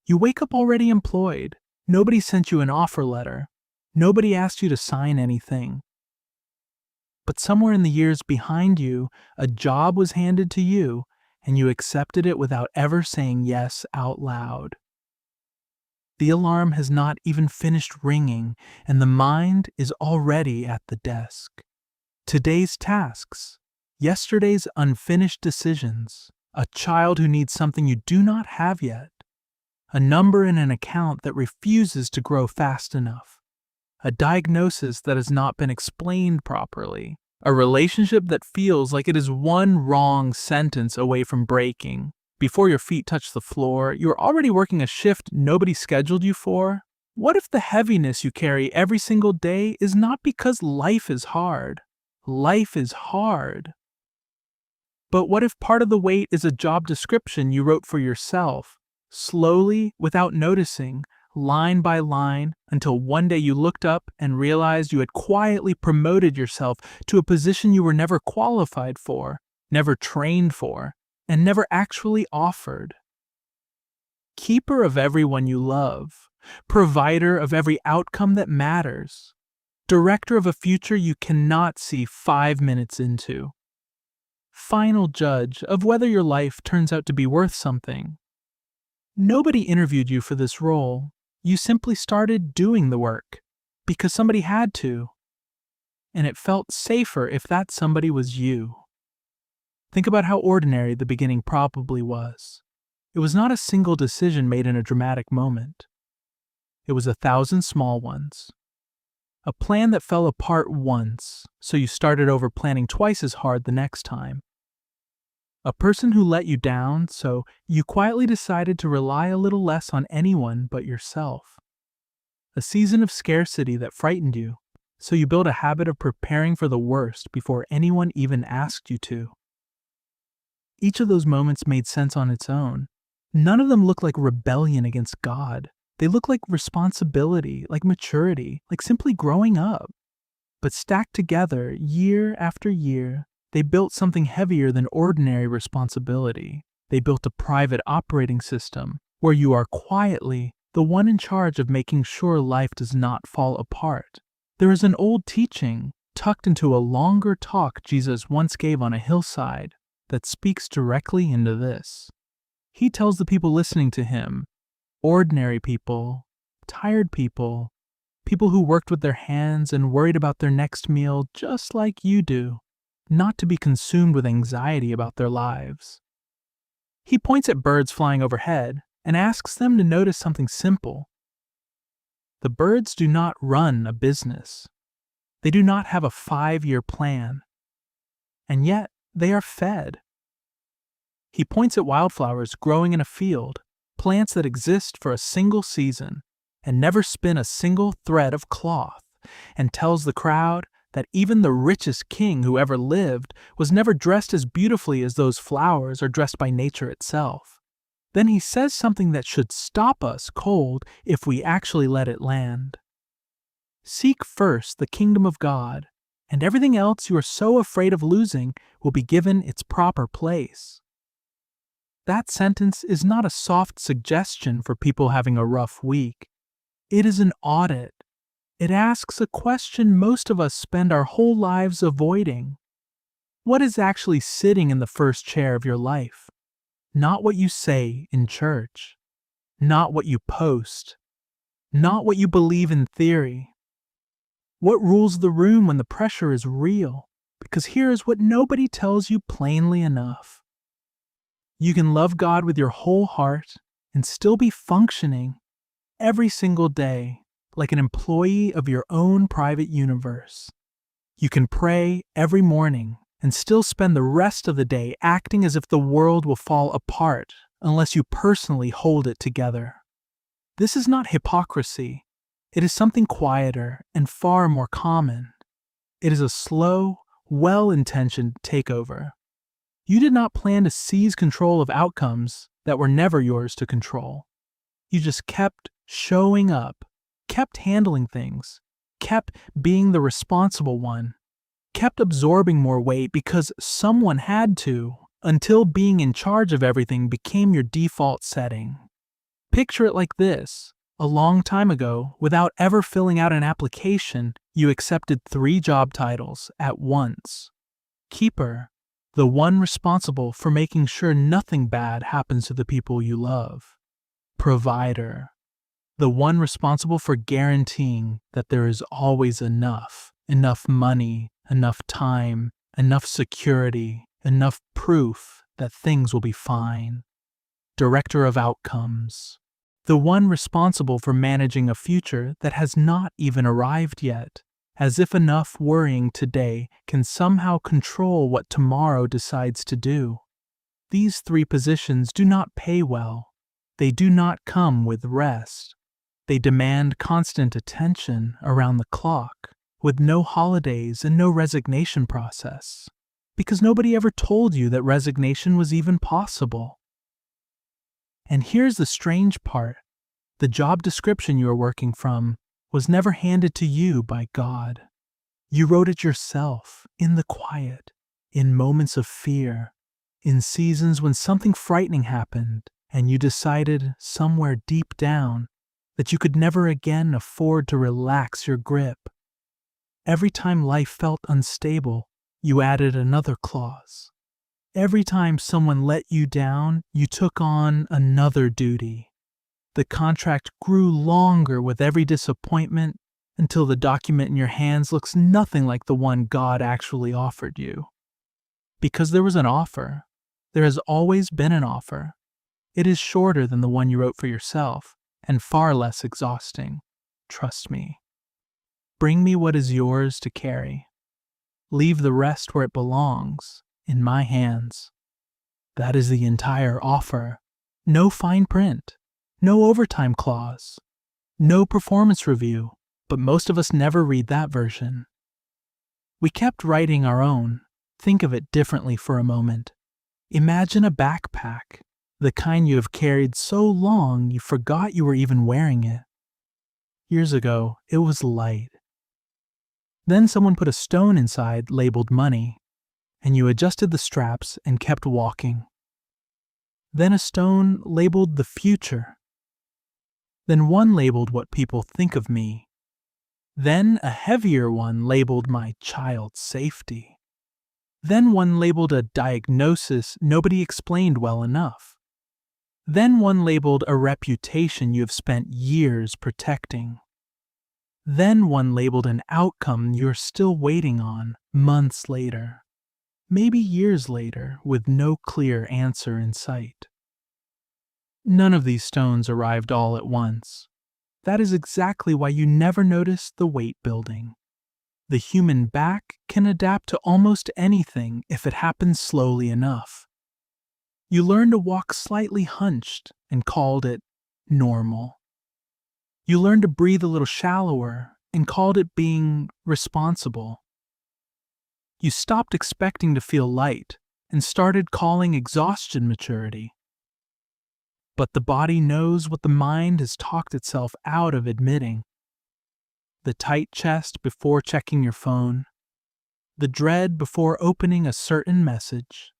You wake up already employed. Nobody sent you an offer letter. Nobody asked you to sign anything. But somewhere in the years behind you, a job was handed to you, and you accepted it without ever saying yes out loud. The alarm has not even finished ringing, and the mind is already at the desk. Today's tasks, yesterday's unfinished decisions, a child who needs something you do not have yet, a number in an account that refuses to grow fast enough, a diagnosis that has not been explained properly, a relationship that feels like it is one wrong sentence away from breaking. Before your feet touch the floor, you are already working a shift nobody scheduled you for. What if the heaviness you carry every single day is not because life is hard? Life is hard. But what if part of the weight is a job description you wrote for yourself, slowly, without noticing, line by line, until one day you looked up and realized you had quietly promoted yourself to a position you were never qualified for, never trained for, and never actually offered? Keeper of everyone you love, provider of every outcome that matters, director of a future you cannot see 5 minutes into, final judge of whether your life turns out to be worth something. Nobody interviewed you for this role. You simply started doing the work because somebody had to, and it felt safer if that somebody was you. Think about how ordinary the beginning probably was. It was not a single decision made in a dramatic moment. It was 1,000 small ones. A plan that fell apart once, so you started over planning twice as hard the next time. A person who let you down, so you quietly decided to rely a little less on anyone but yourself. A season of scarcity that frightened you, so you built a habit of preparing for the worst before anyone even asked you to. Each of those moments made sense on its own. None of them look like rebellion against God. They look like responsibility, like maturity, like simply growing up. But stacked together, year after year, they built something heavier than ordinary responsibility. They built a private operating system where you are quietly the one in charge of making sure life does not fall apart. There is an old teaching tucked into a longer talk Jesus once gave on a hillside that speaks directly into this. He tells the people listening to him, ordinary people, tired people, people who worked with their hands and worried about their next meal just like you do, not to be consumed with anxiety about their lives. He points at birds flying overhead and asks them to notice something simple. The birds do not run a business. They do not have a 5-year plan. And yet, they are fed. He points at wildflowers growing in a field, plants that exist for a single season and never spin a single thread of cloth, and tells the crowd that even the richest king who ever lived was never dressed as beautifully as those flowers are dressed by nature itself. Then he says something that should stop us cold if we actually let it land. Seek first the kingdom of God, and everything else you are so afraid of losing will be given its proper place. That sentence is not a soft suggestion for people having a rough week. It is an audit. It asks a question most of us spend our whole lives avoiding. What is actually sitting in the first chair of your life? Not what you say in church. Not what you post. Not what you believe in theory. What rules the room when the pressure is real? Because here is what nobody tells you plainly enough. You can love God with your whole heart and still be functioning every single day like an employee of your own private universe. You can pray every morning and still spend the rest of the day acting as if the world will fall apart unless you personally hold it together. This is not hypocrisy. It is something quieter and far more common. It is a slow, well-intentioned takeover. You did not plan to seize control of outcomes that were never yours to control. You just kept showing up, kept handling things, kept being the responsible one, kept absorbing more weight because someone had to, until being in charge of everything became your default setting. Picture it like this. A long time ago, without ever filling out an application, you accepted 3 job titles at once. Keeper, the one responsible for making sure nothing bad happens to the people you love. Provider, the one responsible for guaranteeing that there is always enough money, enough time, enough security, enough proof that things will be fine. Director of outcomes, the one responsible for managing a future that has not even arrived yet, as if enough worrying today can somehow control what tomorrow decides to do. These 3 positions do not pay well. They do not come with rest. They demand constant attention around the clock, with no holidays and no resignation process, because nobody ever told you that resignation was even possible. And here's the strange part. The job description you are working from was never handed to you by God. You wrote it yourself, in the quiet, in moments of fear, in seasons when something frightening happened, and you decided, somewhere deep down, that you could never again afford to relax your grip. Every time life felt unstable, you added another clause. Every time someone let you down, you took on another duty. The contract grew longer with every disappointment until the document in your hands looks nothing like the one God actually offered you. Because there was an offer. There has always been an offer. It is shorter than the one you wrote for yourself and far less exhausting. Trust me. Bring me what is yours to carry. Leave the rest where it belongs, in my hands. That is the entire offer. No fine print. No overtime clause. No performance review, but most of us never read that version. We kept writing our own. Think of it differently for a moment. Imagine a backpack, the kind you have carried so long you forgot you were even wearing it. Years ago, it was light. Then someone put a stone inside labeled money, and you adjusted the straps and kept walking. Then a stone labeled the future. Then one labeled what people think of me. Then a heavier one labeled my child's safety. Then one labeled a diagnosis nobody explained well enough. Then one labeled a reputation you have spent years protecting. Then one labeled an outcome you're still waiting on months later, maybe years later, with no clear answer in sight. None of these stones arrived all at once. That is exactly why you never notice the weight building. The human back can adapt to almost anything if it happens slowly enough. You learn to walk slightly hunched and called it normal. You learn to breathe a little shallower and called it being responsible. You stopped expecting to feel light and started calling exhaustion maturity. But the body knows what the mind has talked itself out of admitting. The tight chest before checking your phone. The dread before opening a certain message.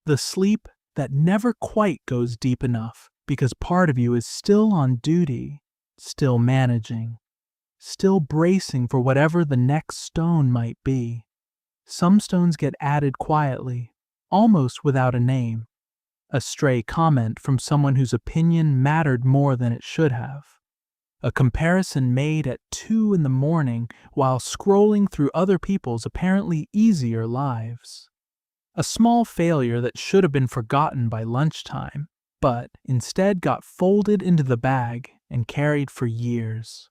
The sleep that never quite goes deep enough because part of you is still on duty, still managing, still bracing for whatever the next stone might be. Some stones get added quietly, almost without a name. A stray comment from someone whose opinion mattered more than it should have. A comparison made at 2 a.m. while scrolling through other people's apparently easier lives. A small failure that should have been forgotten by lunchtime, but instead got folded into the bag and carried for years.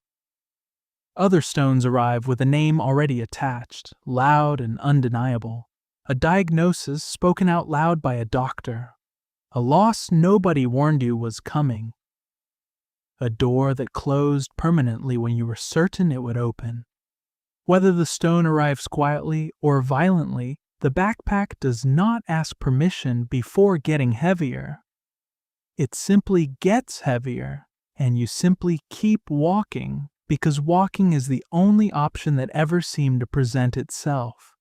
Other stones arrive with a name already attached, loud and undeniable. A diagnosis spoken out loud by a doctor. A loss nobody warned you was coming. A door that closed permanently when you were certain it would open. Whether the stone arrives quietly or violently, the backpack does not ask permission before getting heavier. It simply gets heavier, and you simply keep walking because walking is the only option that ever seemed to present itself.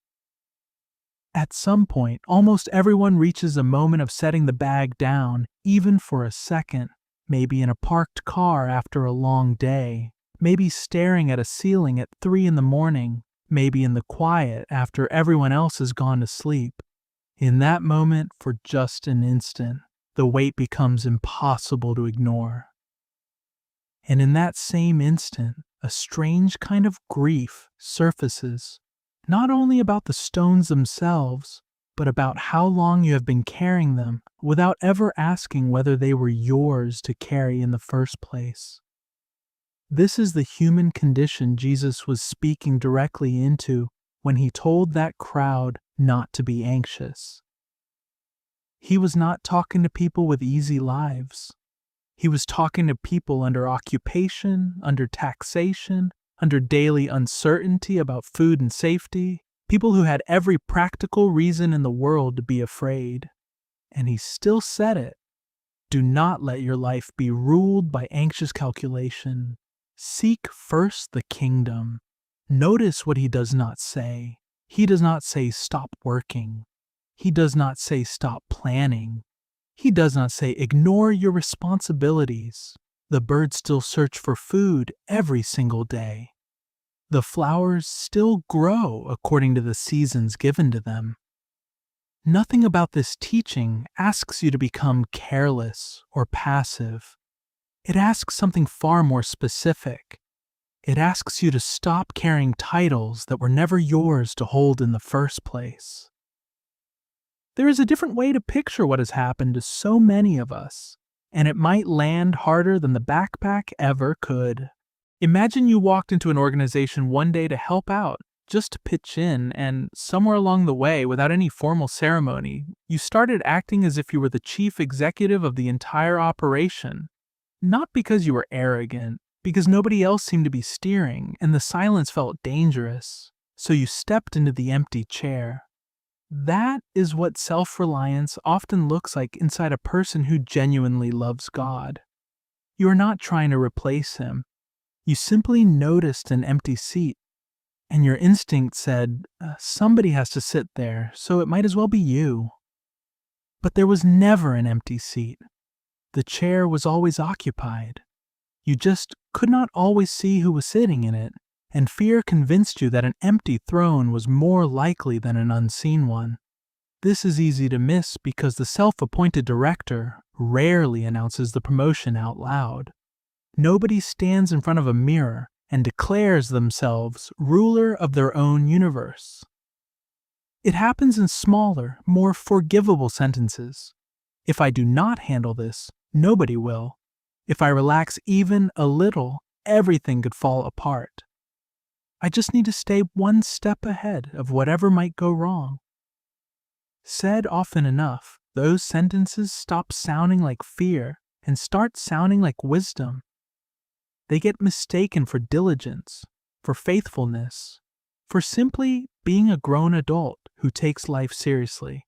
At some point, almost everyone reaches a moment of setting the bag down, even for a second. maybe in a parked car after a long day, maybe staring at a ceiling at 3 in the morning, maybe in the quiet after everyone else has gone to sleep. In that moment, for just an instant, the weight becomes impossible to ignore. And in that same instant, a strange kind of grief surfaces, not only about the stones themselves, but about how long you have been carrying them without ever asking whether they were yours to carry in the first place. This is the human condition Jesus was speaking directly into when he told that crowd not to be anxious. He was not talking to people with easy lives. He was talking to people under occupation, under taxation, under daily uncertainty about food and safety, people who had every practical reason in the world to be afraid. And he still said it. Do not let your life be ruled by anxious calculation. Seek first the kingdom. Notice what he does not say. He does not say stop working. He does not say stop planning. He does not say ignore your responsibilities. The birds still search for food every single day. The flowers still grow according to the seasons given to them. Nothing about this teaching asks you to become careless or passive. It asks something far more specific. It asks you to stop carrying titles that were never yours to hold in the first place. There is a different way to picture what has happened to so many of us, and it might land harder than the backpack ever could. Imagine you walked into an organization one day to help out, just to pitch in, and somewhere along the way, without any formal ceremony, you started acting as if you were the chief executive of the entire operation. Not because you were arrogant, because nobody else seemed to be steering, and the silence felt dangerous, so you stepped into the empty chair. That is what self-reliance often looks like inside a person who genuinely loves God. You are not trying to replace him. You simply noticed an empty seat, and your instinct said, somebody has to sit there, so it might as well be you. But there was never an empty seat. The chair was always occupied. You just could not always see who was sitting in it, and fear convinced you that an empty throne was more likely than an unseen one. This is easy to miss because the self-appointed director rarely announces the promotion out loud. Nobody stands in front of a mirror and declares themselves ruler of their own universe. It happens in smaller, more forgivable sentences. If I do not handle this, nobody will. If I relax even a little, everything could fall apart. I just need to stay one step ahead of whatever might go wrong. Said often enough, those sentences stop sounding like fear and start sounding like wisdom. They get mistaken for diligence, for faithfulness, for simply being a grown adult who takes life seriously.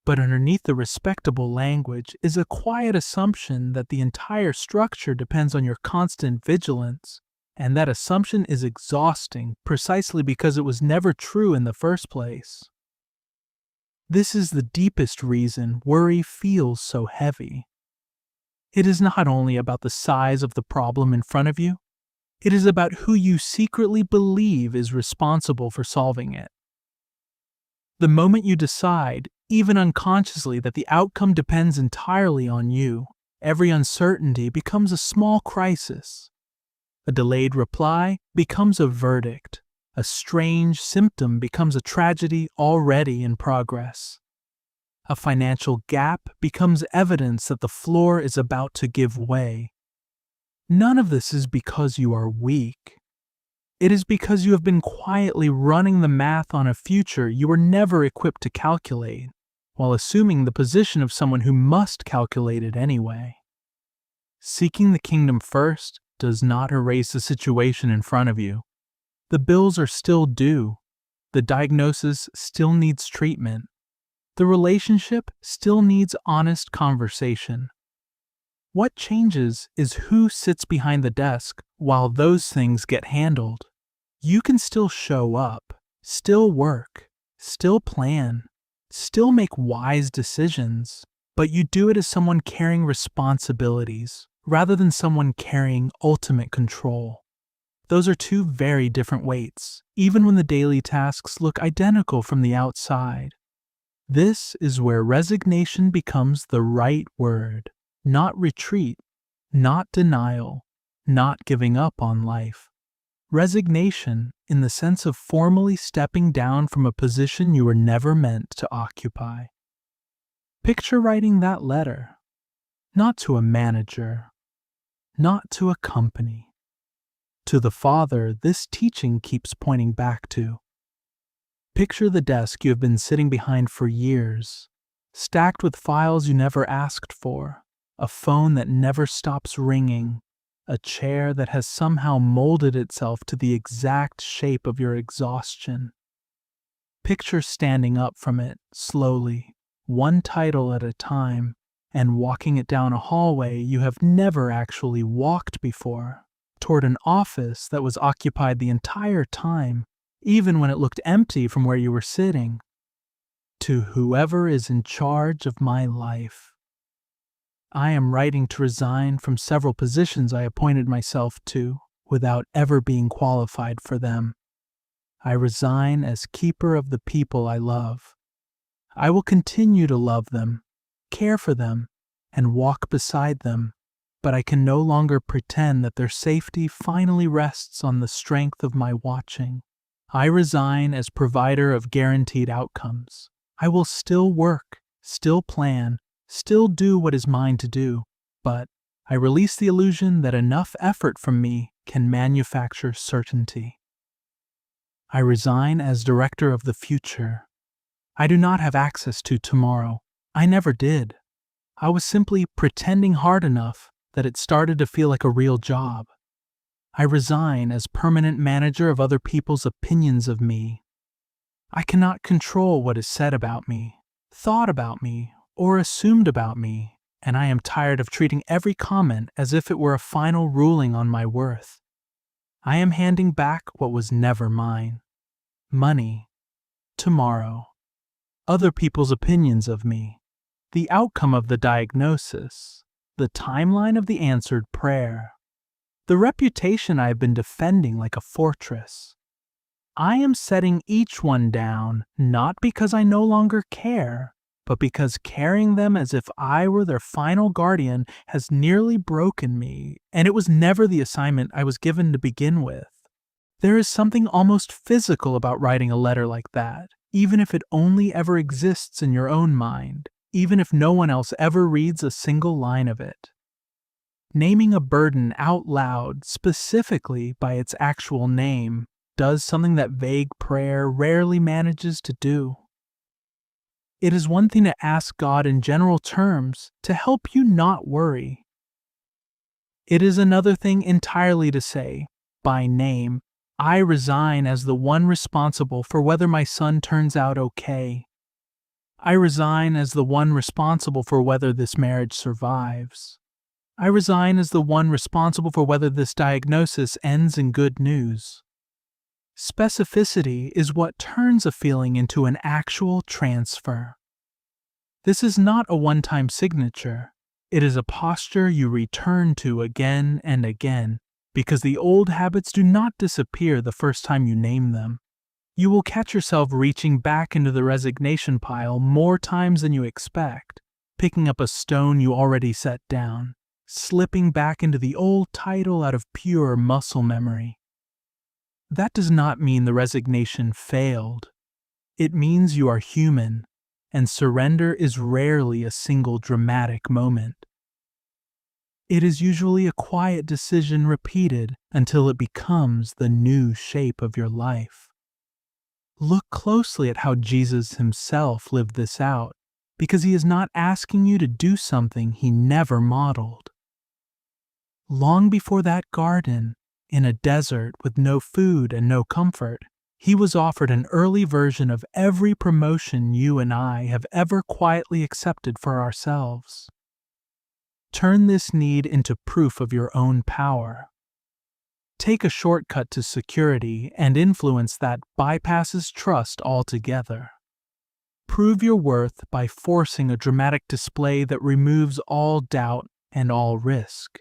But underneath the respectable language is a quiet assumption that the entire structure depends on your constant vigilance, and that assumption is exhausting precisely because it was never true in the first place. This is the deepest reason worry feels so heavy. It is not only about the size of the problem in front of you, it is about who you secretly believe is responsible for solving it. The moment you decide, even unconsciously, that the outcome depends entirely on you, every uncertainty becomes a small crisis. A delayed reply becomes a verdict. A strange symptom becomes a tragedy already in progress. A financial gap becomes evidence that the floor is about to give way. None of this is because you are weak. It is because you have been quietly running the math on a future you were never equipped to calculate, while assuming the position of someone who must calculate it anyway. Seeking the kingdom first does not erase the situation in front of you. The bills are still due. The diagnosis still needs treatment. The relationship still needs honest conversation. What changes is who sits behind the desk while those things get handled. You can still show up, still work, still plan, still make wise decisions, but you do it as someone carrying responsibilities rather than someone carrying ultimate control. Those are two very different weights, even when the daily tasks look identical from the outside. This is where resignation becomes the right word, not retreat, not denial, not giving up on life. Resignation in the sense of formally stepping down from a position you were never meant to occupy. Picture writing that letter, not to a manager, not to a company, to the Father this teaching keeps pointing back to. Picture the desk you have been sitting behind for years, stacked with files you never asked for, a phone that never stops ringing, a chair that has somehow molded itself to the exact shape of your exhaustion. Picture standing up from it slowly, one title at a time, and walking it down a hallway you have never actually walked before, toward an office that was occupied the entire time, even when it looked empty from where you were sitting. To whoever is in charge of my life. I am writing to resign from several positions I appointed myself to without ever being qualified for them. I resign as keeper of the people I love. I will continue to love them, care for them, and walk beside them, but I can no longer pretend that their safety finally rests on the strength of my watching. I resign as provider of guaranteed outcomes. I will still work, still plan, still do what is mine to do, but I release the illusion that enough effort from me can manufacture certainty. I resign as director of the future. I do not have access to tomorrow. I never did. I was simply pretending hard enough that it started to feel like a real job. I resign as permanent manager of other people's opinions of me. I cannot control what is said about me, thought about me, or assumed about me, and I am tired of treating every comment as if it were a final ruling on my worth. I am handing back what was never mine. Money, tomorrow, other people's opinions of me, the outcome of the diagnosis, the timeline of the answered prayer, the reputation I have been defending like a fortress. I am setting each one down not because I no longer care, but because carrying them as if I were their final guardian has nearly broken me, and it was never the assignment I was given to begin with. There is something almost physical about writing a letter like that, even if it only ever exists in your own mind, even if no one else ever reads a single line of it. Naming a burden out loud, specifically by its actual name, does something that vague prayer rarely manages to do. It is one thing to ask God in general terms to help you not worry. It is another thing entirely to say, by name, I resign as the one responsible for whether my son turns out okay. I resign as the one responsible for whether this marriage survives. I resign as the one responsible for whether this diagnosis ends in good news. Specificity is what turns a feeling into an actual transfer. This is not a one-time signature. It is a posture you return to again and again, because the old habits do not disappear the first time you name them. You will catch yourself reaching back into the resignation pile more times than you expect, picking up a stone you already set down, slipping back into the old title out of pure muscle memory. That does not mean the resignation failed. It means you are human, and surrender is rarely a single dramatic moment. It is usually a quiet decision repeated until it becomes the new shape of your life. Look closely at how Jesus himself lived this out, because he is not asking you to do something he never modeled. Long before that garden, in a desert with no food and no comfort, he was offered an early version of every promotion you and I have ever quietly accepted for ourselves. Turn this need into proof of your own power. Take a shortcut to security and influence that bypasses trust altogether. Prove your worth by forcing a dramatic display that removes all doubt and all risk.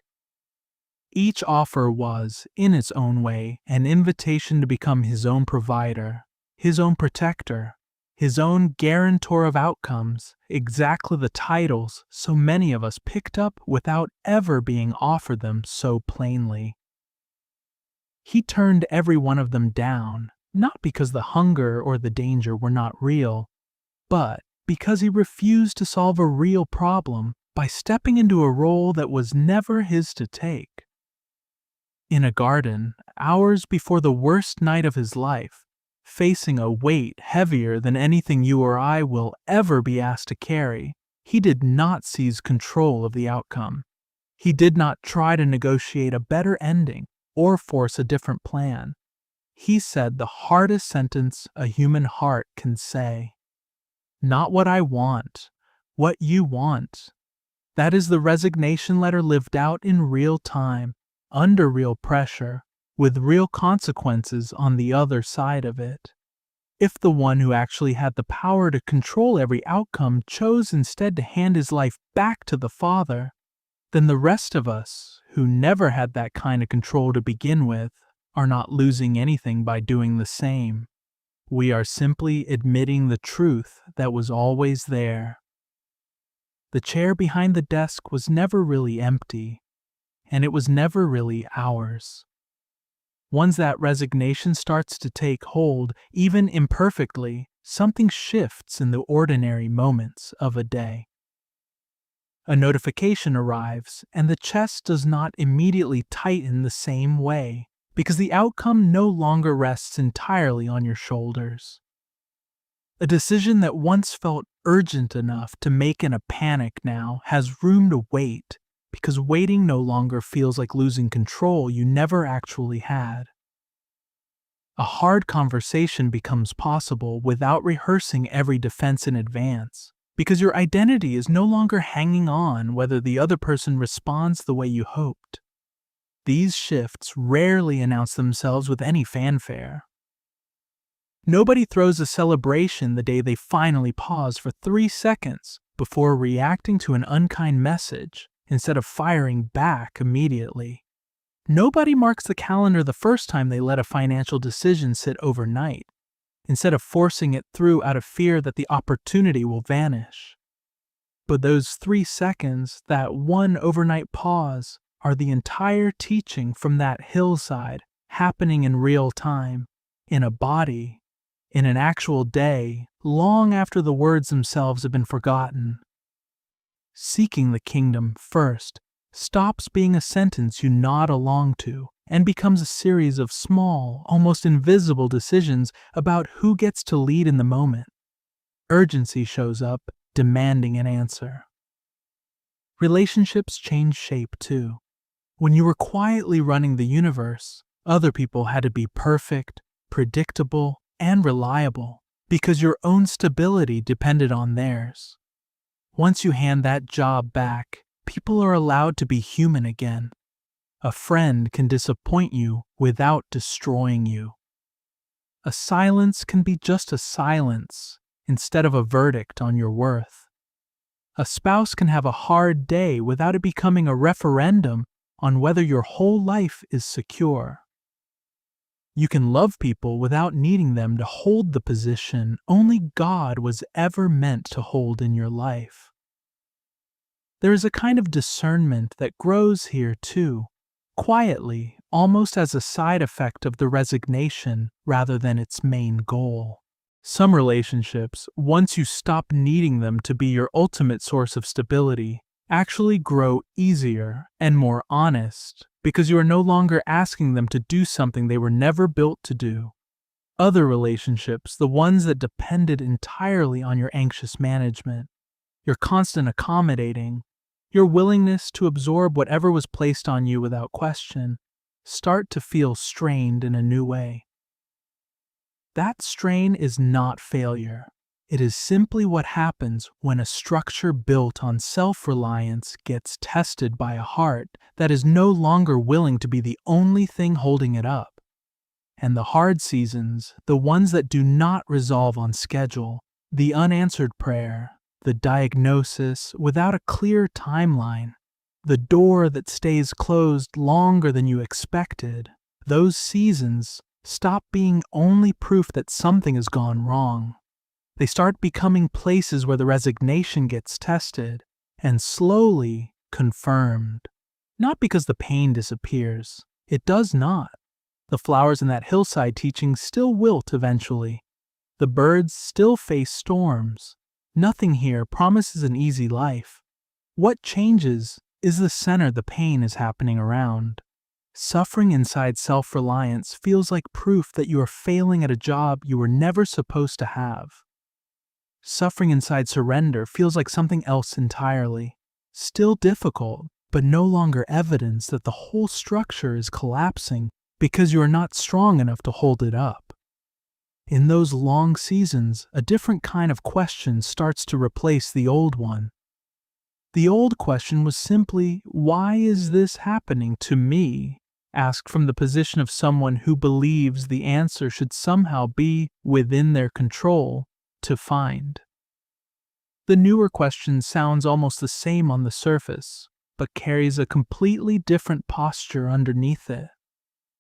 Each offer was, in its own way, an invitation to become his own provider, his own protector, his own guarantor of outcomes, exactly the titles so many of us picked up without ever being offered them so plainly. He turned every one of them down, not because the hunger or the danger were not real, but because he refused to solve a real problem by stepping into a role that was never his to take. In a garden, hours before the worst night of his life, facing a weight heavier than anything you or I will ever be asked to carry, he did not seize control of the outcome. He did not try to negotiate a better ending or force a different plan. He said the hardest sentence a human heart can say. Not what I want, what you want. That is the resignation letter lived out in real time, under real pressure, with real consequences on the other side of it. If the one who actually had the power to control every outcome chose instead to hand his life back to the Father, then the rest of us, who never had that kind of control to begin with, are not losing anything by doing the same. We are simply admitting the truth that was always there. The chair behind the desk was never really empty, and it was never really ours. Once that resignation starts to take hold, even imperfectly, something shifts in the ordinary moments of a day. A notification arrives, and the chest does not immediately tighten the same way, because the outcome no longer rests entirely on your shoulders. A decision that once felt urgent enough to make in a panic now has room to wait, because waiting no longer feels like losing control you never actually had. A hard conversation becomes possible without rehearsing every defense in advance, because your identity is no longer hanging on whether the other person responds the way you hoped. These shifts rarely announce themselves with any fanfare. Nobody throws a celebration the day they finally pause for 3 seconds before reacting to an unkind message instead of firing back immediately. Nobody marks the calendar the first time they let a financial decision sit overnight, instead of forcing it through out of fear that the opportunity will vanish. But those 3 seconds, that one overnight pause, are the entire teaching from that hillside happening in real time, in a body, in an actual day, long after the words themselves have been forgotten. Seeking the kingdom first stops being a sentence you nod along to and becomes a series of small, almost invisible decisions about who gets to lead in the moment. Urgency shows up, demanding an answer. Relationships change shape too. When you were quietly running the universe, other people had to be perfect, predictable, and reliable because your own stability depended on theirs. Once you hand that job back, people are allowed to be human again. A friend can disappoint you without destroying you. A silence can be just a silence instead of a verdict on your worth. A spouse can have a hard day without it becoming a referendum on whether your whole life is secure. You can love people without needing them to hold the position only God was ever meant to hold in your life. There is a kind of discernment that grows here too, quietly, almost as a side effect of the resignation rather than its main goal. Some relationships, once you stop needing them to be your ultimate source of stability, actually grow easier and more honest because you are no longer asking them to do something they were never built to do. Other relationships, the ones that depended entirely on your anxious management, your constant accommodating, your willingness to absorb whatever was placed on you without question, start to feel strained in a new way. That strain is not failure. It is simply what happens when a structure built on self-reliance gets tested by a heart that is no longer willing to be the only thing holding it up. And the hard seasons, the ones that do not resolve on schedule, The unanswered prayer, the diagnosis without a clear timeline, the door that stays closed longer than you expected, those seasons stop being only proof that something has gone wrong. They start becoming places where the resignation gets tested and slowly confirmed. Not because the pain disappears. It does not. The flowers in that hillside teaching still wilt eventually. The birds still face storms. Nothing here promises an easy life. What changes is the center the pain is happening around. Suffering inside self-reliance feels like proof that you are failing at a job you were never supposed to have. Suffering inside surrender feels like something else entirely. Still difficult, but no longer evidence that the whole structure is collapsing because you are not strong enough to hold it up. In those long seasons, a different kind of question starts to replace the old one. The old question was simply, why is this happening to me? Asked from the position of someone who believes the answer should somehow be within their control to find. The newer question sounds almost the same on the surface, but carries a completely different posture underneath it.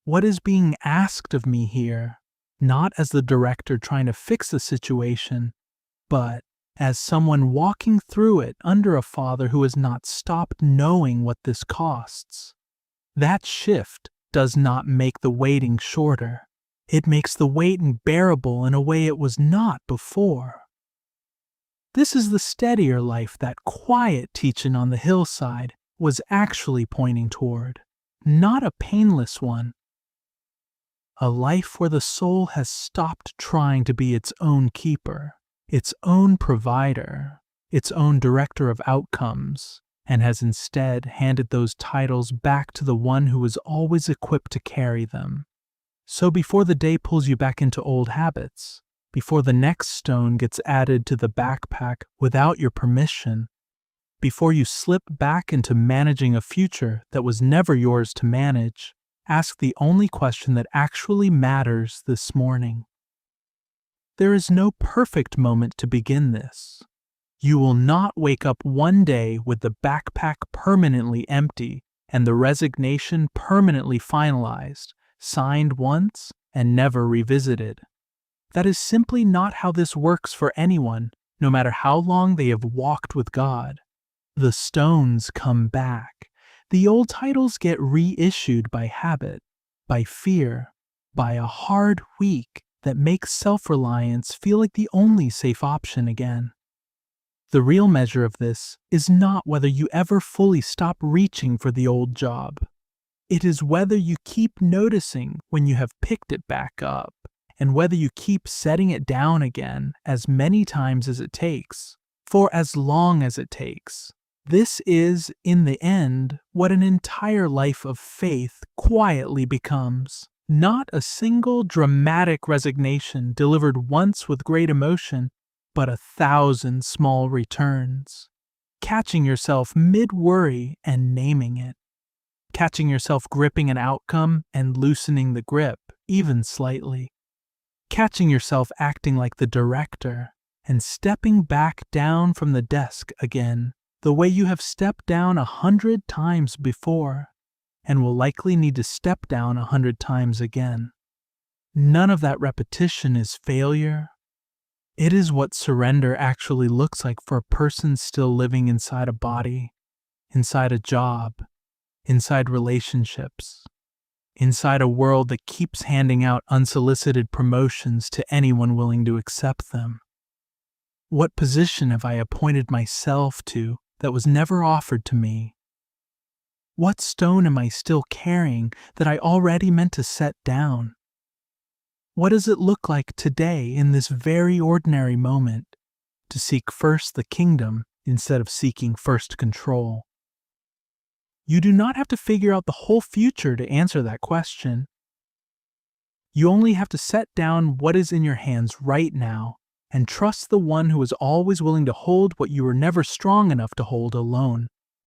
What is being asked of me here? Not as the director trying to fix the situation, but as someone walking through it under a father who has not stopped knowing what this costs. That shift does not make the waiting shorter. It makes the waiting bearable in a way it was not before. This is the steadier life that quiet teaching on the hillside was actually pointing toward, not a painless one. A life where the soul has stopped trying to be its own keeper, its own provider, its own director of outcomes, and has instead handed those titles back to the one who is always equipped to carry them. So before the day pulls you back into old habits, before the next stone gets added to the backpack without your permission, before you slip back into managing a future that was never yours to manage, ask the only question that actually matters this morning. There is no perfect moment to begin this. You will not wake up one day with the backpack permanently empty and the resignation permanently finalized, signed once and never revisited. That is simply not how this works for anyone, no matter how long they have walked with God. The stones come back. The old titles get reissued by habit, by fear, by a hard week that makes self-reliance feel like the only safe option again. The real measure of this is not whether you ever fully stop reaching for the old job. It is whether you keep noticing when you have picked it back up, and whether you keep setting it down again as many times as it takes, for as long as it takes. This is, in the end, what an entire life of faith quietly becomes. Not a single dramatic resignation delivered once with great emotion, but 1,000 small returns. Catching yourself mid-worry and naming it. Catching yourself gripping an outcome and loosening the grip, even slightly. Catching yourself acting like the director and stepping back down from the desk again, the way you have stepped down 100 times before, and will likely need to step down 100 times again. None of that repetition is failure. It is what surrender actually looks like for a person still living inside a body, inside a job, inside relationships, inside a world that keeps handing out unsolicited promotions to anyone willing to accept them. What position have I appointed myself to that was never offered to me? What stone am I still carrying that I already meant to set down? What does it look like today in this very ordinary moment to seek first the kingdom instead of seeking first control? You do not have to figure out the whole future to answer that question. You only have to set down what is in your hands right now and trust the one who is always willing to hold what you were never strong enough to hold alone.